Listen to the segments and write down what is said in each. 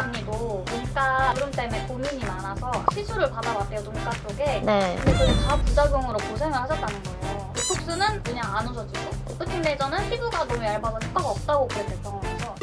언니도 눈가 주름 때문에 고민이 많아서 시술을 받아봤대요, 눈가 쪽에. 네. 근데 그게 다 부작용으로 고생을 하셨다는 거예요. 보톡스는 그냥 안 웃어지고, 오프팅 레이저는 피부가 너무 얇아서 효과가 없다고 그랬대요, 병원에서.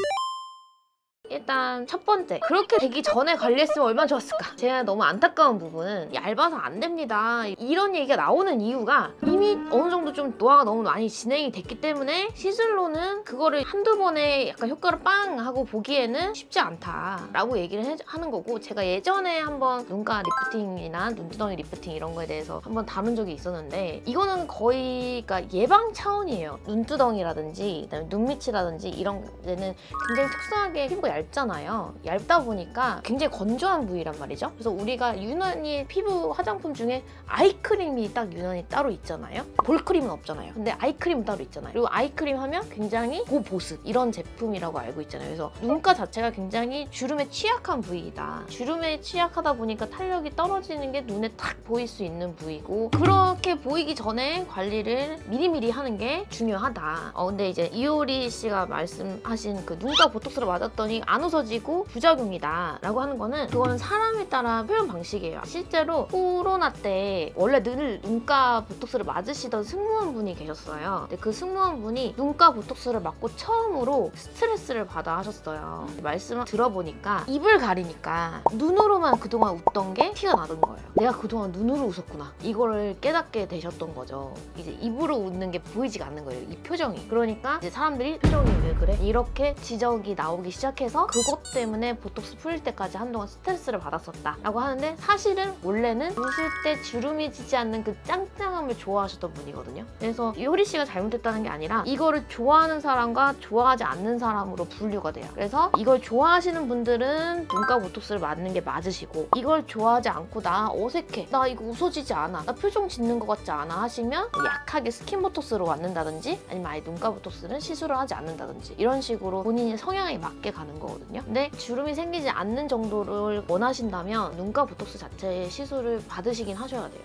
일단 첫 번째, 그렇게 되기 전에 관리했으면 얼마나 좋았을까. 제가 너무 안타까운 부분은 얇아서 안 됩니다 이런 얘기가 나오는 이유가 이미 어느 정도 좀 노화가 너무 많이 진행이 됐기 때문에 시술로는 그거를 한두 번에 약간 효과를 빵 하고 보기에는 쉽지 않다라고 얘기를 하는 거고, 제가 예전에 한번 눈가 리프팅이나 눈두덩이 리프팅 이런 거에 대해서 한번 다룬 적이 있었는데, 이거는 거의 그러니까 예방 차원이에요. 눈두덩이라든지 그다음에 눈밑이라든지 이런 데는 굉장히 특수하게 피부가 얇잖아요. 얇다 보니까 굉장히 건조한 부위란 말이죠. 그래서 우리가 유난히 피부 화장품 중에 아이크림이 딱 유난히 따로 있잖아요. 볼크림은 없잖아요. 근데 아이크림은 따로 있잖아요. 그리고 아이크림 하면 굉장히 고보습 이런 제품이라고 알고 있잖아요. 그래서 눈가 자체가 굉장히 주름에 취약한 부위이다. 주름에 취약하다 보니까 탄력이 떨어지는 게 눈에 딱 보일 수 있는 부위고, 그렇게 보이기 전에 관리를 미리미리 하는 게 중요하다. 근데 이제 이효리 씨가 말씀하신 그 눈가 보톡스를 맞았더니 안 웃어지고 부작용이다 라고 하는 거는, 그거는 사람에 따라 표현 방식이에요. 실제로 코로나 때 원래 늘 눈가 보톡스를 맞으시던 승무원분이 계셨어요. 근데 그 승무원분이 눈가 보톡스를 맞고 처음으로 스트레스를 받아 하셨어요. 말씀을 들어보니까 입을 가리니까 눈으로만 그동안 웃던 게 티가 나던 거예요. 내가 그동안 눈으로 웃었구나, 이거를 깨닫게 되셨던 거죠. 이제 입으로 웃는 게 보이지가 않는 거예요, 이 표정이. 그러니까 이제 사람들이 표정이 왜 그래? 이렇게 지적이 나오기 시작해서 그것 때문에 보톡스 풀릴 때까지 한동안 스트레스를 받았었다 라고 하는데, 사실은 원래는 웃을 때 주름이 지지 않는 그 짱짱함을 좋아하셨던 분이거든요. 그래서 효리 씨가 잘못했다는 게 아니라 이거를 좋아하는 사람과 좋아하지 않는 사람으로 분류가 돼요. 그래서 이걸 좋아하시는 분들은 눈가 보톡스를 맞는 게 맞으시고, 이걸 좋아하지 않고 나 어색해, 나 이거 웃어지지 않아, 나 표정 짓는 것 같지 않아 하시면 약하게 스킨 보톡스로 맞는다든지, 아니면 아예 눈가 보톡스는 시술을 하지 않는다든지, 이런 식으로 본인의 성향에 맞게 가는 거거든요. 근데 주름이 생기지 않는 정도를 원하신다면 눈가 보톡스 자체의 시술을 받으시긴 하셔야 돼요.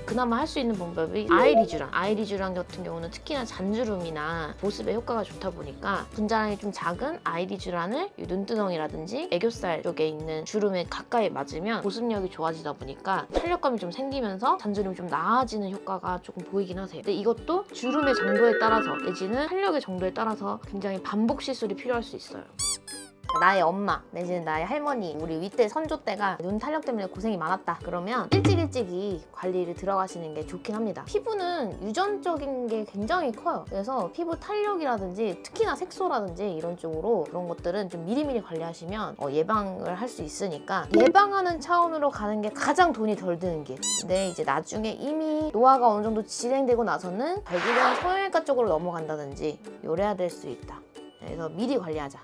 그나마 할 수 있는 방법이 아이리쥬란 같은 경우는 특히나 잔주름이나 보습에 효과가 좋다 보니까 분자량이 좀 작은 아이리쥬란을 눈두덩이라든지 애교살 쪽에 있는 주름에 가까이 맞으면 보습력이 좋아지다 보니까 탄력감이 좀 생기면서 잔주름이 좀 나아지는 효과가 조금 보이긴 하세요. 근데 이것도 주름의 정도에 따라서 내지는 탄력의 정도에 따라서 굉장히 반복 시술이 필요할 수 있어요. 나의 엄마 내지는 나의 할머니, 우리 윗대 선조 때가 눈 탄력 때문에 고생이 많았다 그러면 일찍이 관리를 들어가시는 게 좋긴 합니다. 피부는 유전적인 게 굉장히 커요. 그래서 피부 탄력이라든지 특히나 색소라든지 이런 쪽으로 그런 것들은 좀 미리미리 관리하시면 예방을 할 수 있으니까, 예방하는 차원으로 가는 게 가장 돈이 덜 드는 길. 근데 이제 나중에 이미 노화가 어느 정도 진행되고 나서는 결국은 성형외과 쪽으로 넘어간다든지 요래야 될 수 있다. 그래서 미리 관리하자.